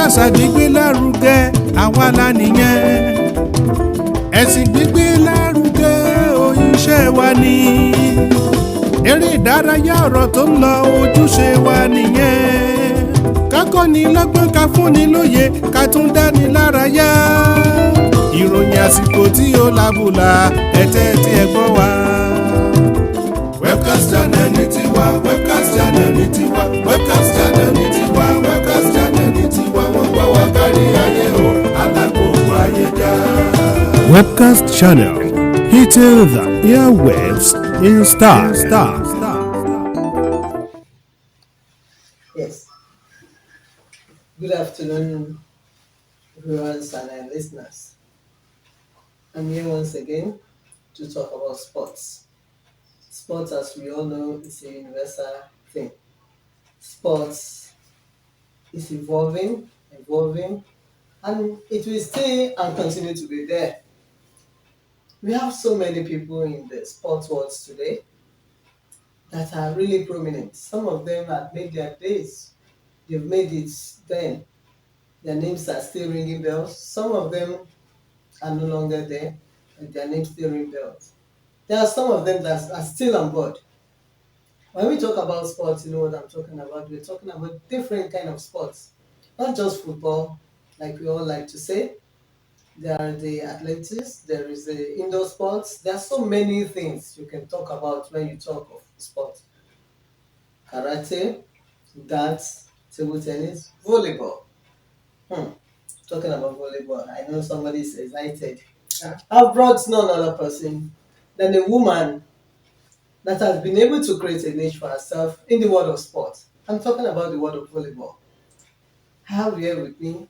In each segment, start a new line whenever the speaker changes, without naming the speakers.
àṣà gbígbé lárugẹ àwa la nìyẹn. Ẹ̀sìn gbígbé lárugẹ iṣẹ́ wa ni. Eré ìdárayá ọ̀rọ̀ tó ń lọ ojúṣe wa nìyẹn. Ká kọ́ni lọ́gbọ́n, ká fúnni lóye, ká tún dáni lárayá. Ìròyìn àsìkò tí ó lábùlà ẹ̀tẹ́ tí ẹ gbọ́ wa. Webcast channel ní tiwa, Webcast channel ní tiwa, Webcast channel ní tiwa, Webcast channel ní tiwa. Wọ́n gbọ́ wa kárí ayé o, alágbogbo ayé já. Webcast channel, hitting the airwaves in style.
Yes. Good afternoon, viewers and listeners. I'm here once again to talk about sports. Sports, as we all know, is a universal thing. Sports is evolving, and it will stay and continue to be there. We have so many people in the sports world today that are really prominent. Some of them have made their days. They've made it then. Their names are still ringing bells. Some of them are no longer there, but their names still ring bells. There are some of them that are still on board. When we talk about sports, you know what I'm talking about. We're talking about different kind of sports, not just football, like we all like to say. There are the athletics, there is the indoor sports. There are so many things you can talk about when you talk of sports. Karate, dance, table tennis, volleyball. Talking about volleyball, I know somebody is excited. I've brought none other person than a woman that has been able to create a niche for herself in the world of sports. I'm talking about the world of volleyball. I have here with me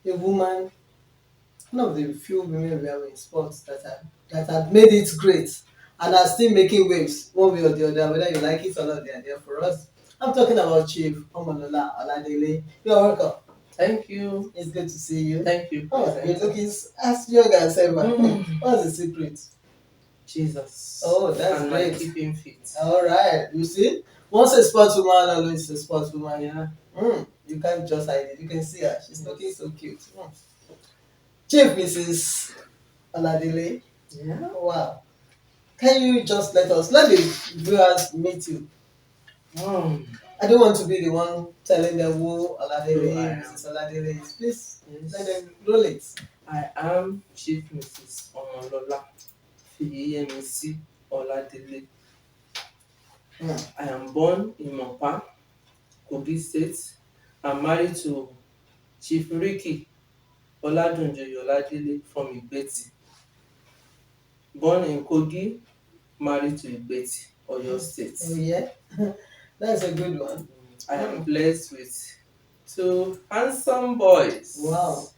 a woman, one of the few women we have in sports that have made it great and are still making waves one way or the other, whether you like it or not, they are there for us. I'm talking about Chief Omolola Oladele. You're welcome.
Thank you.
It's good to see you.
Thank you.
Oh, you're looking as young as ever. What's the secret?
Jesus.
Oh, that's
and
great.
My keeping fit.
All right. You see, once a sportswoman, always a sportswoman.
Yeah.
You can't just hide it. You can see her. She's looking so cute. Chief Mrs. Oladele.
Yeah.
Wow. Can you just let the viewers meet you? I don't want to be the one telling them who Oladele, Mrs. Oladele is. Please let them roll it.
I am Chief Mrs. Omolola Fiyemisi Oladele. I am born in Mopa, Kogi State. I'm married to Chief Ricky Oladunjoye Oladele from Igbeti. Born in Kogi, married to Igbeti, Oyo State.
Oh, yeah. That's a good one.
I am blessed with two handsome boys.
Wow.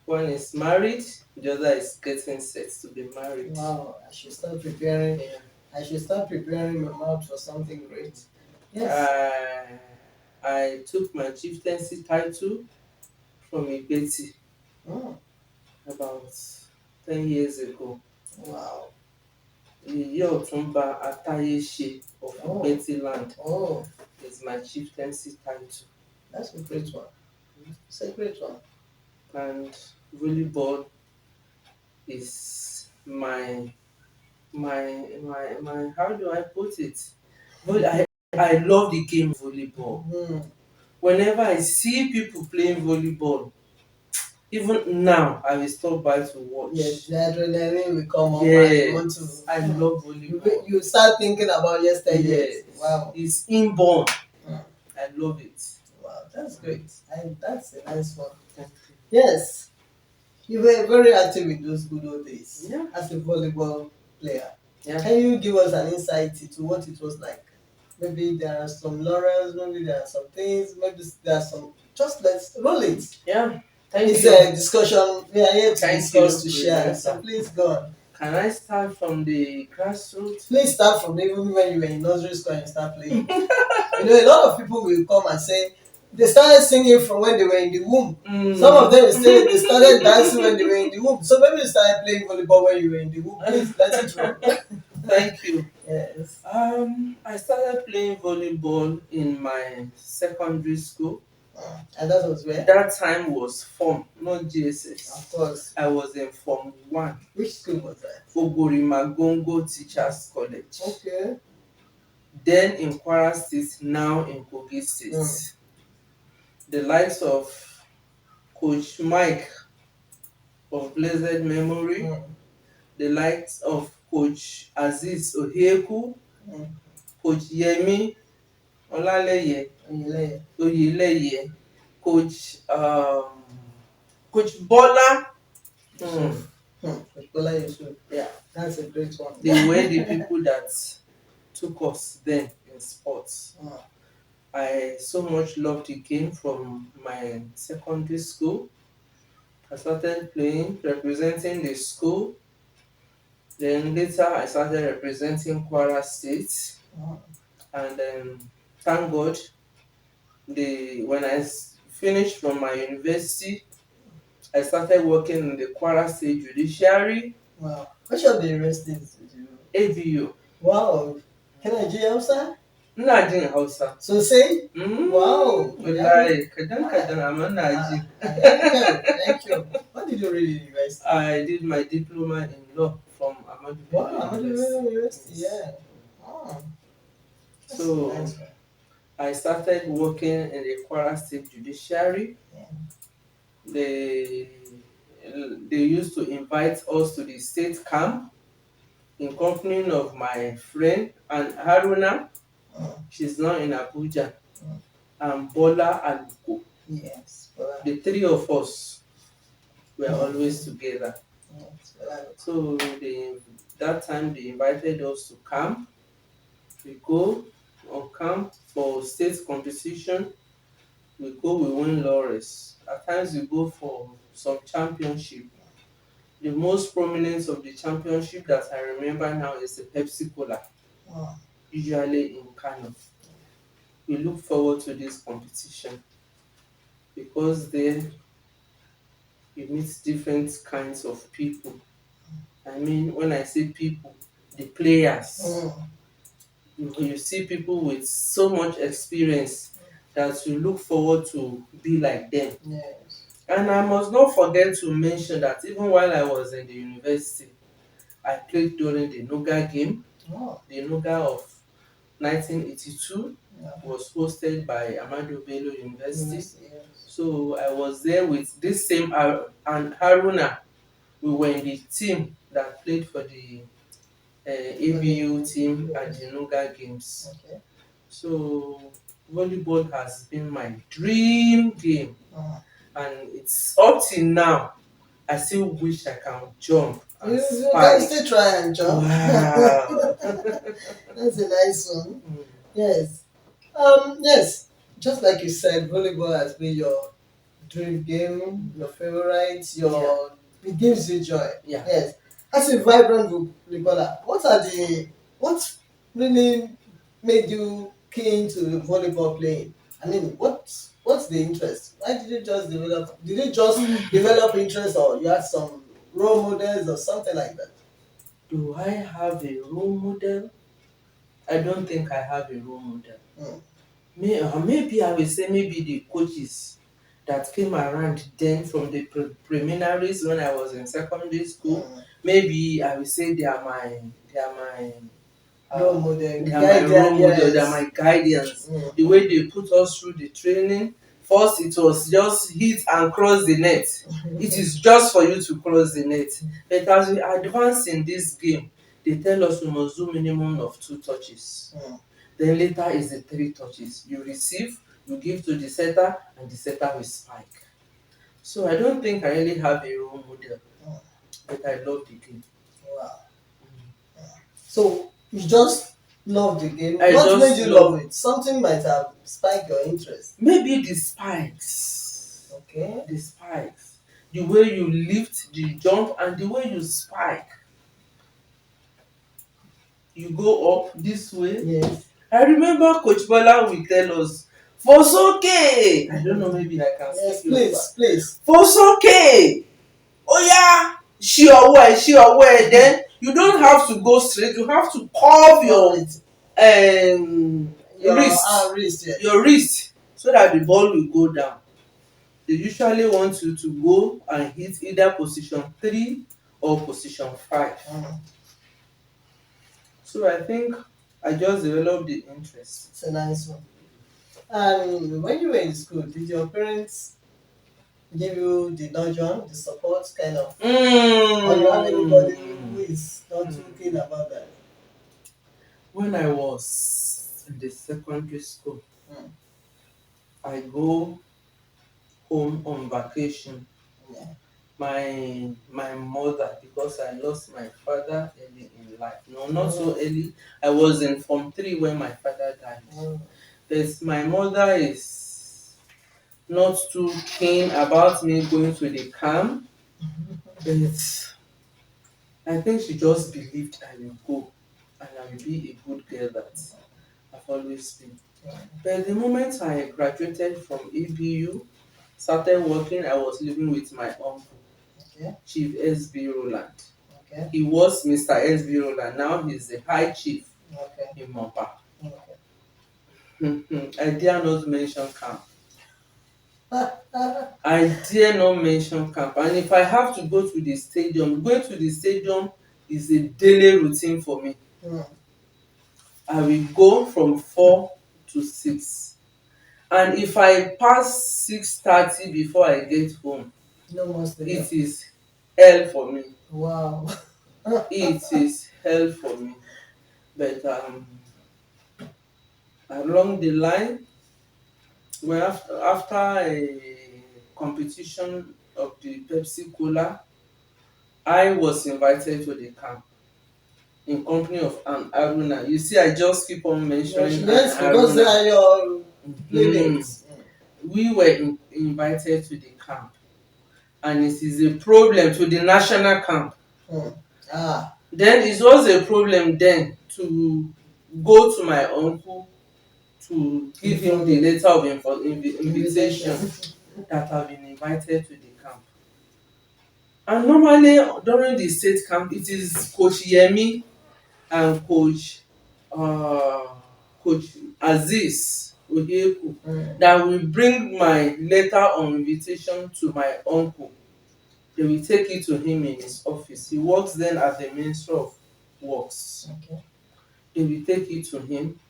One is married, the other is getting set to be married.
Wow. I should start preparing.
Yeah.
I should start preparing my mouth for something great. Yes.
I took my chieftaincy title from Igbeti about 10 years ago.
Wow.
Iye Otunba Atayese of Igbeti land is my chieftaincy title.
That's a great one. It's a great one.
And volleyball is my how do I put it? I love the game volleyball. Whenever I see people playing volleyball, even now I will stop by to watch.
Yes, the adrenaline will come up.
Yes, I love volleyball.
You start thinking about yesterday.
Yes.
Wow.
It's inborn. I love it.
Wow, that's great. That's a nice one. Yes. You were very active in those good old days as a volleyball player. Yeah. Can you give us an insight into what it was like? Maybe there are some laurels, maybe there are some things, maybe there are some. Just let's roll it.
Yeah.
It's a discussion. We are here to discuss, to share. So please go on.
Can I start from the grassroots?
Please start from even when you were in nursery school and start playing. A lot of people will come and say they started singing from when they were in the womb. Some of them will say they started dancing when they were in the womb. So maybe you started playing volleyball when you were in the womb. Please let it roll.
Thank you.
Yes.
I started playing volleyball in my secondary school.
And that was where?
That time was Form, not GSS.
Of course.
I was in Form 1.
Which school was that?
Ogorimagongo Teachers College.
Okay.
Then in Kwara State, now in Kogi State. The likes of Coach Mike of blessed memory, the likes of Coach Aziz Ohieku, Coach Yemi Olaleye, Oyeleye, Coach Coach Bola.
Coach Bola Yusuf. Yeah, that's a great one.
They were the people that took us then in sports. I so much loved the game from my secondary school. I started playing, representing the school. Then later I started representing Kwara State. And thank God, when I finished from my university, I started working in the Kwara State Judiciary.
Wow. Which of the universities did you?
ABU.
Wow. Can I do Hausa?
Ina jin Hausa.
Sosai? Wow.
Wallahi, kadan amma ina ji.
Thank you. What did you read in university?
I did my diploma in law from Ahmadu Bello
University. Yeah. Oh.
So
Nice.
I started working in the Kwara State Judiciary. They used to invite us to the state camp in company of my friend and Haruna. She's now in Abuja. And Bola Aluko.
Yes.
The three of us were always together. So that time they invited us to camp. We go on camp for state competition. We win laurels. At times we go for some championship. The most prominent of the championship that I remember now is the Pepsi Cola, usually in Kano. We look forward to this competition because then you meet different kinds of people. I mean, when I say people, the players. You see people with so much experience that you look forward to be like them.
Yes.
And I must not forget to mention that even while I was in the university, I played during the Noga game. The Noga of 1982 was hosted by Ahmadu Bello University.
Yes.
So I was there with this same and Haruna. We were in the team that played for the ABU team at the Noga games.
Okay.
So volleyball has been my dream game. And it's up till now. I still wish I can jump and
You can still try and jump.
Wow.
That's a nice one. Yes. Yes. Just like you said, volleyball has been your dream game, your favorite, it gives you joy.
Yeah.
Yes. As a vibrant volleyballer, what really made you keen to volleyball playing? I mean, what's the interest? Why did you just develop? Did you just develop interest, or you had some role models or something like that?
Do I have a role model? I don't think I have a role model. Maybe I will say maybe the coaches that came around then from the preliminaries when I was in secondary school. Maybe I will say they are my
role model.
They are my role model. They are my guidance. The way they put us through the training. First, it was just hit and cross the net. It is just for you to cross the net. But as we advance in this game, they tell us we must do minimum of 2 touches. Then later is the 3 touches. You receive, you give to the setter, and the setter will spike. So I don't think I really have a role model, but I love the game.
Wow. So you just love the game. What made you love it? Something might have spiked your interest.
Maybe the spikes.
Okay.
The spikes. The way you lift the jump and the way you spike. You go up this way.
Yes.
I remember Coach Bola will tell us, Fosoke! I don't know, maybe I can speak.
Yes, please.
Fosoke! Oh yeah! Sure way. Then you don't have to go straight. You have to curve your wrist.
Wrist, yeah.
Your wrist. so that the ball will go down. They usually want you to go and hit either position 3 or position 5. So I think I just developed the interest.
It's a nice one. And when you were in school, did your parents give you the nudge, the support kind of? Or you have anybody who is not too keen about that?
When I was in the secondary school, I go home on vacation.
Yeah.
My mother, because I lost my father early in life. No, not so early. I was in Form 3 when my father died. But my mother is not too keen about me going to the camp. But I think she just believed I will go and I will be a good girl that I've always been. But the moment I graduated from ABU, started working, I was living with my uncle, Chief S.B. Roland. He was Mr. S.B. Roland. Now he's the High Chief in Mopa. I dare not mention camp. I dare not mention camp. And if I have to go to the stadium, going to the stadium is a daily routine for me. I will go from 4 to 6. And if I pass 6:30 before I get home, it is hell for me.
Wow.
It is hell for me. But along the line, well, after a competition of the Pepsi Cola, I was invited to the camp in company of Aruna. You see, I just keep on mentioning
yes, because they are your playmates.
We were invited to the camp, and it is a problem to the national camp. Then it was a problem then to go to my uncle to give him the letter of invitation that I've been invited to the camp. And normally during the state camp, it is Coach Yemi and Coach Aziz Oyeku that will bring my letter of invitation to my uncle. They will take it to him in his office. He works then as the Minister of Works. They will take it to him.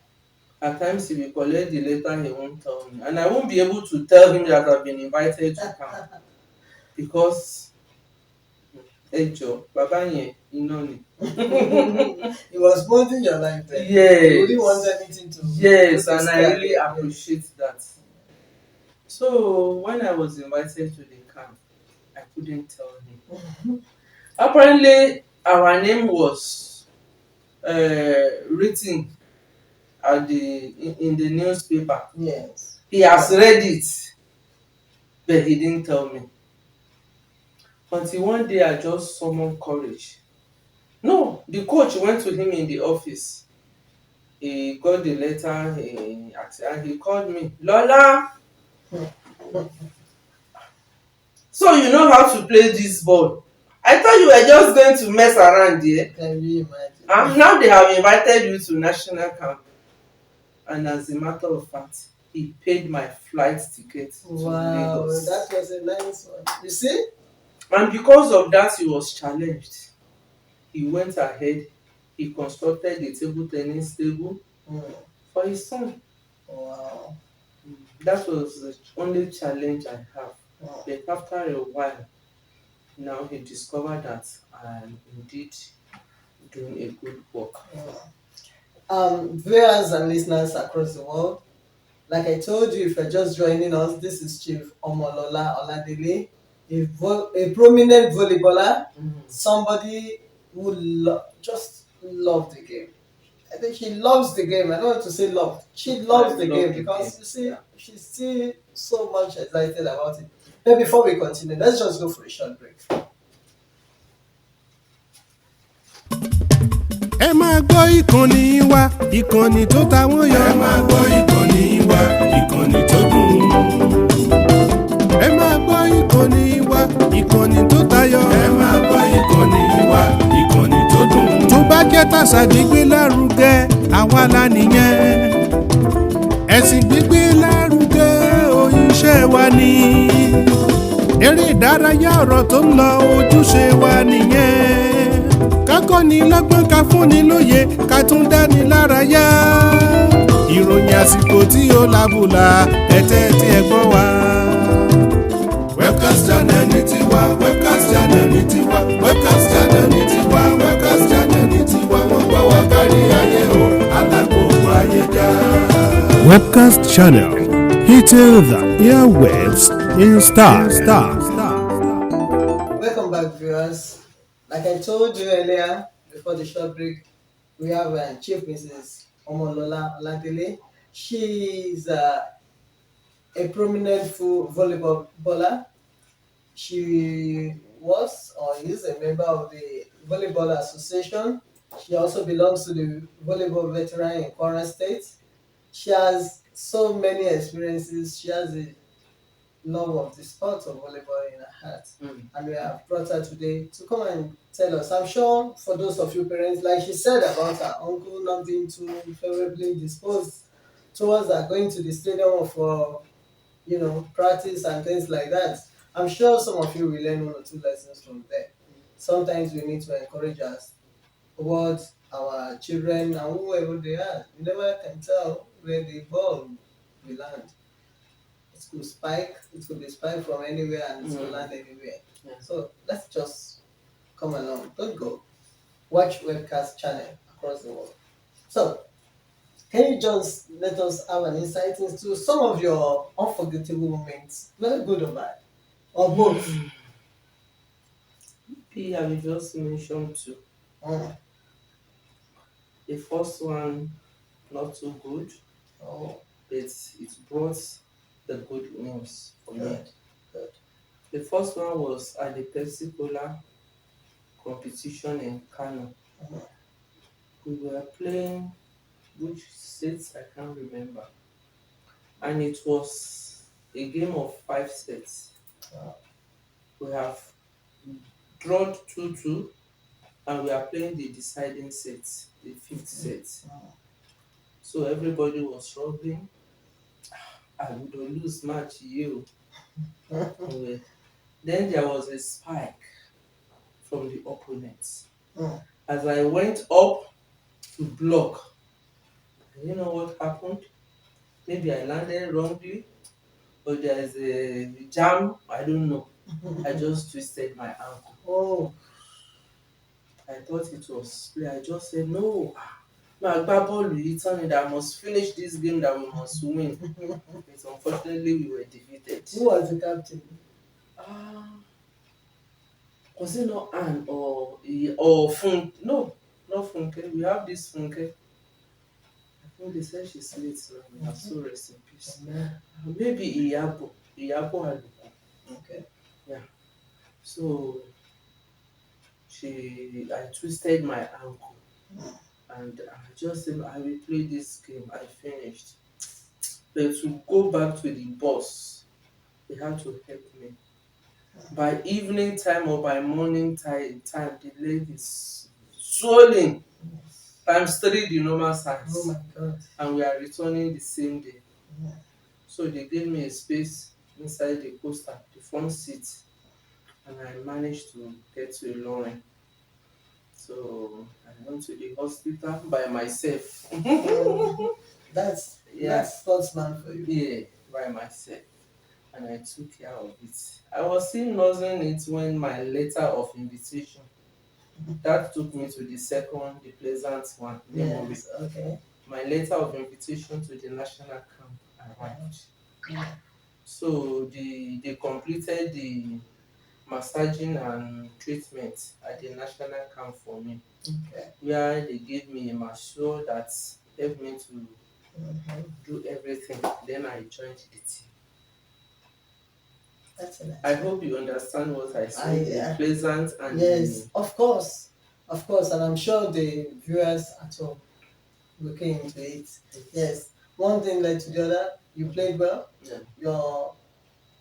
At times he will collect the letter, he won't tell me. And I won't be able to tell him that I've been invited to camp. Because Baba yẹn iná ni.
He was molding your life then.
Yes.
You didn't want anything to.
Yes, and I really appreciate that. So when I was invited to the camp, I couldn't tell him. Apparently, our name was written at in the newspaper.
Yes.
He has read it, but he didn't tell me. Until one day I just summoned courage. No, the coach went to him in the office. He got the letter and he called me, Lola. So you know how to play this ball? I thought you were just going to mess around here.
Can you imagine?
And now they have invited you to national camp. And as a matter of fact, he paid my flight ticket to Lagos.
Wow, that was a nice one. You see?
And because of that, he was challenged. He went ahead, he constructed a table tennis table for his son.
Wow.
That was the only challenge I have. But after a while, now he discovered that I am indeed doing a good work.
Viewers and listeners across the world, like I told you, if you're just joining us, this is Chief Omolola Oladele, a prominent volleyballer, somebody who just loved the game. I think she loves the game. I don't want to say love. She loves the game because you see, she's still so much excited about it. But before we continue, let's just go for a short break.
Ẹ máa gbọ́ ìkànnì wa, ìkànnì tó ta wọ́n yọ. Ẹ máa gbọ́ ìkànnì wa, ìkànnì tó dùn. Ẹ máa gbọ́ ìkànnì wa, ìkànnì tó tayọ. Ẹ máa gbọ́ ìkànnì wa, ìkànnì tó dùn. Tó bá jẹ́ tàṣà gbígbé lárugẹ, àwa la nìyẹn. Ẹ̀sìn gbígbé lárugẹ. wa ni. Eré ìdárayá ọ̀rọ̀ tó ń lọ ojúṣe wa nìyẹn. Ká kọ́ni lọ́gbọ́n, ká fúnni lóye, ká tún dáni lárayá. Ìròyìn àsìkò tí ó lábùlà ẹ̀tẹ́ tí ẹ gbọ́ wa. Webcast channel ní tiwa, Webcast channel ní tiwa, Webcast channel ní tiwa, Webcast channel ní tiwa. Wọ́n gbọ́ wa kárí ayé o, alágbogbo ayé já. Webcast channel, hitting the airwaves in style.
Welcome back, viewers. Like I told you earlier, before the short break, we have Chief Mrs. Omolola Oladele. She's a prominent volleyball baller. She was or is a member of the Volleyball Association. She also belongs to the Volleyball Veteran in Kwara State. She has so many experiences. She has a love of the sport of volleyball in her heart. And we have brought her today to come and tell us. I'm sure for those of you parents, like she said about her uncle not being too favorably disposed towards her going to the stadium for practice and things like that. I'm sure some of you will learn one or two lessons from there. Sometimes we need to encourage us what our children and whoever they are. You never can tell where the ball will land. It could be spiked from anywhere and it will land anywhere. Yeah. So let's just come along. Don't go. Watch Webcast channel across the world. So can you just let us have an insight into some of your unforgettable moments, whether good or bad, or both?
I will just mention two. The first one, not so good, but it brought the good news for me.
Good.
The first one was at the Pepsi Cola competition in Kano. We were playing which states I can't remember, and it was a game of 5 sets. We have drawn 2-2, and we are playing the deciding set, the 5th set. So everybody was struggling. I would lose match you. Then there was a spike from the opponent. As I went up to block, you know what happened? Maybe I landed wrongly, or there's a jam. I don't know. I just twisted my ankle. I thought it was play. I just said no. My ball returning that I must finish this game, that we must win. But unfortunately, we were defeated.
Who was the captain?
Was it not Anne or Funke? No, not Funke. We have this Funke. I think they said she's late now. So rest in peace. Maybe Iyabo Aluko.
Okay.
Yeah. So I twisted my ankle. And I just said, I will play this game. I finished. But to go back to the boss, they had to help me. By evening time or by morning time, the leg is swollen. Times 3 the normal size.
Oh my God.
And we are returning the same day. So they gave me a space inside the coaster, the front seat. And I managed to get to Ilorin. So I went to the hospital by myself.
That's sportsman for you.
Yeah, by myself. And I took care of it. I was still nursing it when my letter of invitation. That took me to the second, the pleasant one.
Yes, okay.
My letter of invitation to the national camp arrived. So they completed the massaging and treatment at the national camp for me.
Okay.
Where they gave me a masseur that helped me to do everything. Then I joined the team.
That's nice.
I hope you understand what I said. The pleasant and
yes, of course, and I'm sure the viewers at home looking into it. Yes, one thing led to the other. You played well.
Yeah.
Your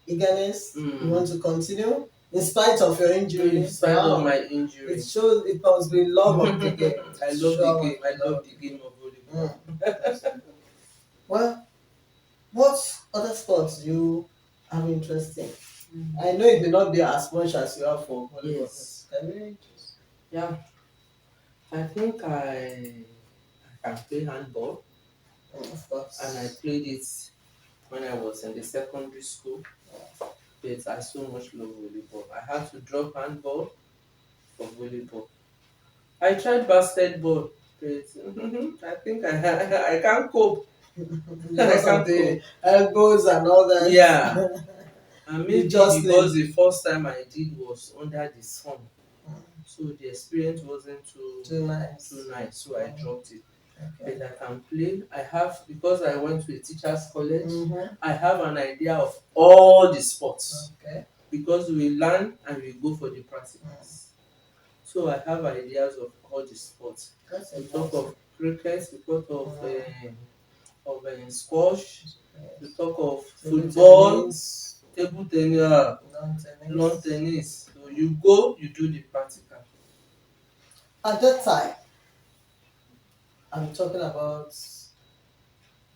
eagerness. You want to continue in spite of your injury.
In spite of my injury.
It shows it must be love of the game.
I love the game. I love the game of volleyball.
Well, what other sports do you How interesting. I know it may not be as much as you have for volleyball.
Yes.
But very interesting.
Yeah, I think I can play handball,
Of course.
and I played it when I was in the secondary school. But I so much love volleyball. I had to drop handball for volleyball. I tried basketball, but I think I can't cope. I
Because of
can't cope.
the elbows and all that.
Yeah, and
The
maybe
jostling.
because the first time I did was under the sun,
Mm.
so the experience wasn't
Too nice.
too nice, so I dropped it.
Okay.
But I can play. I have, because I went to a teachers college,
Mm-hmm.
I have an idea of all the sports
Okay.
because we learn and we go for the practicals. So I have ideas of all the sports.
That's
We talk
interesting.
of cricket, we talk of squash, we
Yes.
talk of
Table
football,
tennis,
table tennis,
lawn tennis.
lawn tennis. So you go, you do the practical.
At that time, I'm talking about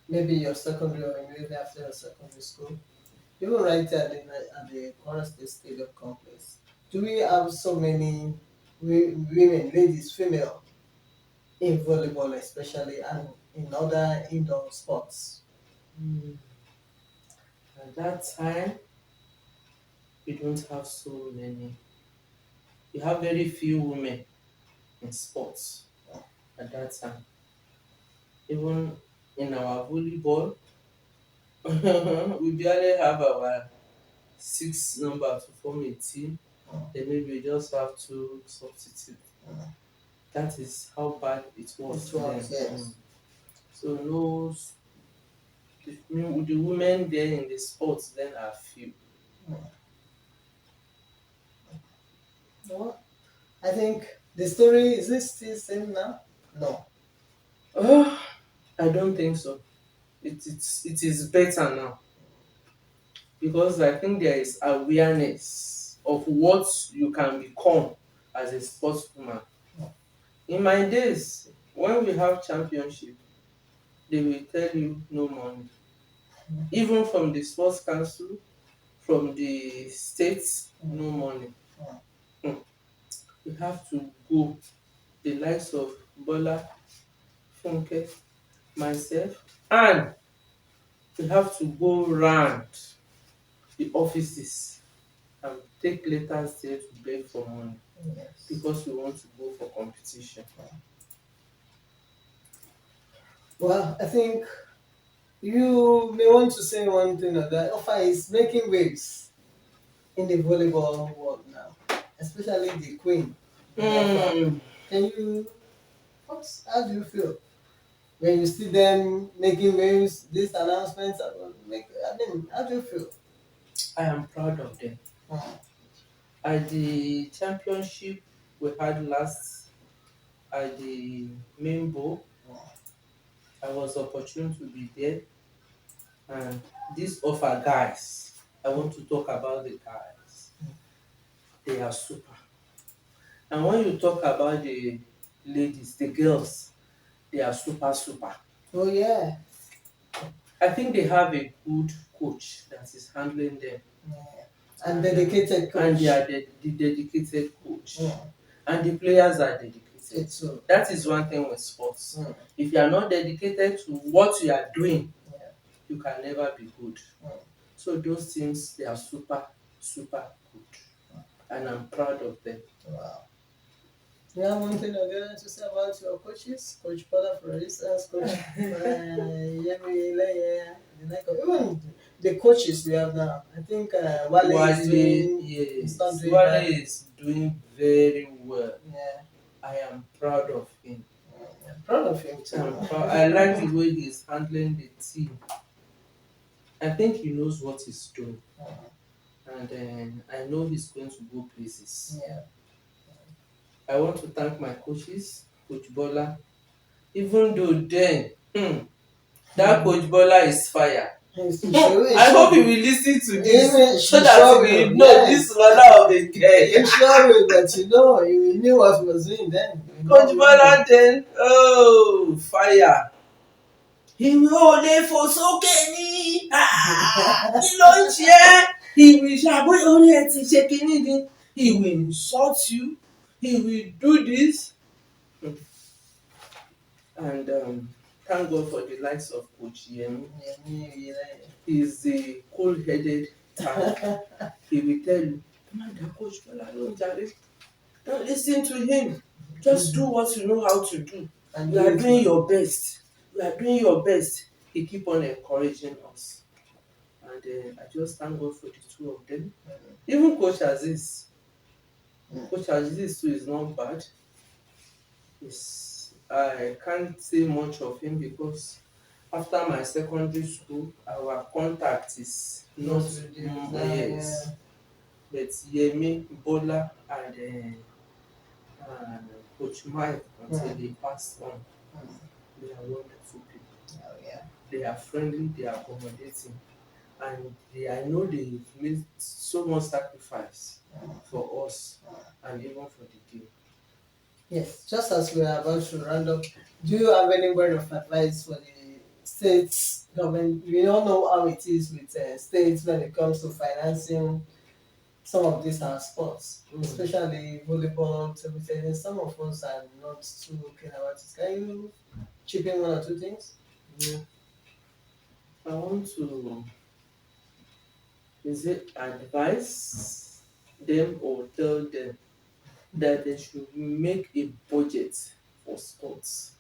maybe your secondary or immediately after your secondary school. Even right there at the Kwara State Stadium complex, do we have so many women, ladies, female in volleyball especially and in other indoor sports?
Mm. At that time, we don't have so many. We have very few women in sports at that time. Even in our volleyball, we barely have our six number to form a team. Then maybe we just have two substitutes. That is how bad it was
It was,
then.
yes.
So no, the women there in the sports then are few.
Well, I think the story is it still same now? No.
I don't think so. It is better now because I think there is awareness of what you can become as a sportswoman. In my days, when we have championship, they will tell you no money. Even from the sports council, from the states, no money. You have to go. The likes of Bola, Funke, myself, and we have to go round the offices and take letters there to beg for money
Yes.
because we want to go for competition.
Well, I think you may want to say one thing or that. Ofa is making waves in the volleyball world now, especially the queen.
Mm.
Can you? How do you feel when you see them making waves? These announcements are going to make. I mean, how do you feel?
I am proud of them. At the championship we had last at the main bowl, I was opportune to be there, and these offer guys, I want to talk about the guys. They are super. And when you talk about the ladies, the girls, they are super, super.
Oh yeah.
I think they have a good coach that is handling them.
And dedicated coach.
And they are the dedicated coach.
Mm.
And the players are dedicated.
So,
That is one thing with sports.
Mm.
If you are not dedicated to what you are doing,
Yeah.
you can never be good. So those things, they are super, super good. And I'm proud of them.
Wow. You have one thing again to say about your coaches? Coach Paula, for instance, Coach Yemi Leye, even the coaches we have now. I think Wale is doing,
yes.
doing
Wale
that.
is doing very well.
Yeah.
I am proud of him.
I'm proud of him too.
I like the way he's handling the team. I think he knows what he's doing. And I know he's going to go places.
Yeah.
I want to thank my coaches, Coach Bola. Even though then, that Coach Bola is fire. I hope he will listen to this so that he will know this mother of a girl.
Sure will, but you knew what he was doing then.
Coach Bola then, oh, fire. ìwé ò lè fò sókè ní kí ló ń ṣe é, ìwé ìṣàbóyè orí ẹ ti ṣe kínní ni, he will insult you, he will do this. And thank God for the likes of Coach Yemi. He's a cool-headed type. He will tell you, Coach, don't listen to him. Just do what you know how to do. And you are doing your best. You are doing your best. He keep on encouraging us. And I just thank God for the two of them. Even Coach Aziz. Coach Aziz too is not bad. I can't say much of him because after my secondary school, our contact is not yes. But Yemi, Bola, and Coach Mike, until they passed on, they are wonderful people. Oh, yeah. They are friendly, they are accommodating, and I know they've made so much sacrifice for us and even for the game.
Yes, just as we are about to round up, do you have any word of advice for the states government? We all know how it is with states when it comes to financing some of these sports, especially volleyball, table tennis. Some of us are not too keen about it. Can you chip in one or two things?
Yeah. I want to advise them or tell them that they should make a budget for sports,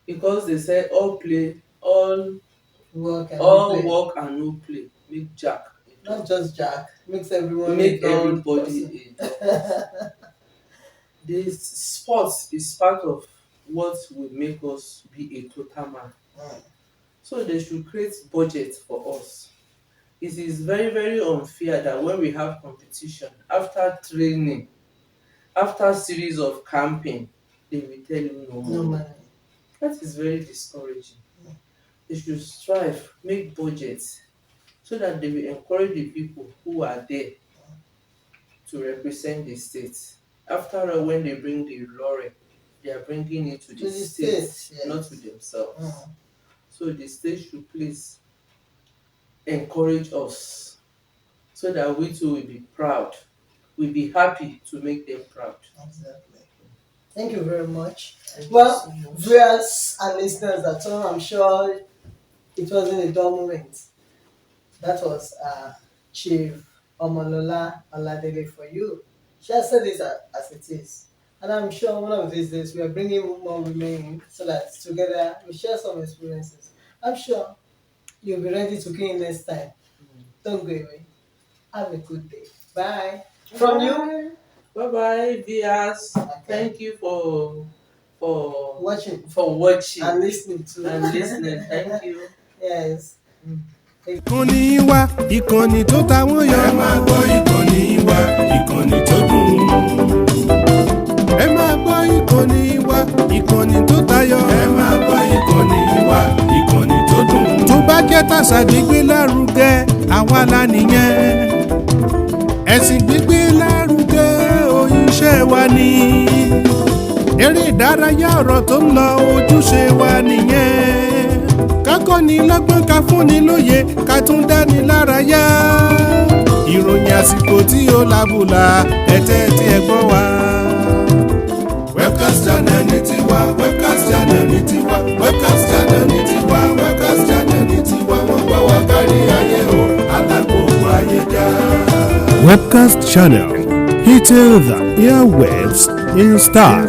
because they say all work and no play make Jack.
Not just Jack, makes everyone
make everybody a dog. This sports is part of what will make us be a total man. So they should create budget for us. It is very, very unfair that when we have competition, after training, after series of camping, they will tell you no money. That is very discouraging. They should strive, make budgets, so that they will encourage the people who are there to represent the state. After all, when they bring the lorry, they are bringing it to the state, yes, not to themselves. So the state should please encourage us, so that we too will be proud. We'll be happy to make them proud.
Exactly. Thank you very much. Well, viewers and listeners at home, I'm sure it wasn't a dull moment. That was Chief Omolola Oladele for you. She has said this as it is. And I'm sure one of these days we are bringing more women in so that together we share some experiences. I'm sure you'll be ready to clean next time. Don't go away. Have a good day. Bye. From you.
Bye-bye, viewers. Okay. Thank you for
watching.
And
listening too.
Thank you.
Yes.
Ìkànnì wa, ìkànnì tó ta wọ́n yọ. Ẹ máa gbọ́ ìkànnì wa, ìkànnì tó dùn. Ẹ máa gbọ́ ìkànnì wa, ìkànnì tó tayọ. Ẹ máa gbọ́ ìkànnì wa, ìkànnì tó dùn. Tó bá jẹ́ tàṣà gbígbé lárugẹ, àwa la nìyẹn. Ẹ̀sìn gbígbé lárugẹ, iṣẹ́ wa ni. Eré ìdárayá ọ̀rọ̀ tó ń lọ, ojúṣe wa nìyẹn. Kákọ́ni lọ́gbọ́n, ká fúnni lóye, ká tún dáni lárayá. Ìròyìn àsìkò tí ó lábùlà, ẹ̀tẹ́ tí ẹ gbọ́ wa. Webcast channel ní tiwa, Webcast channel ní tiwa, Webcast channel ní tiwa, Webcast channel ní tiwa. Wọ́n gbọ́ wá kárí ayé o, alágbogbo ayé já. Webcast channel, hitting the airwaves in style.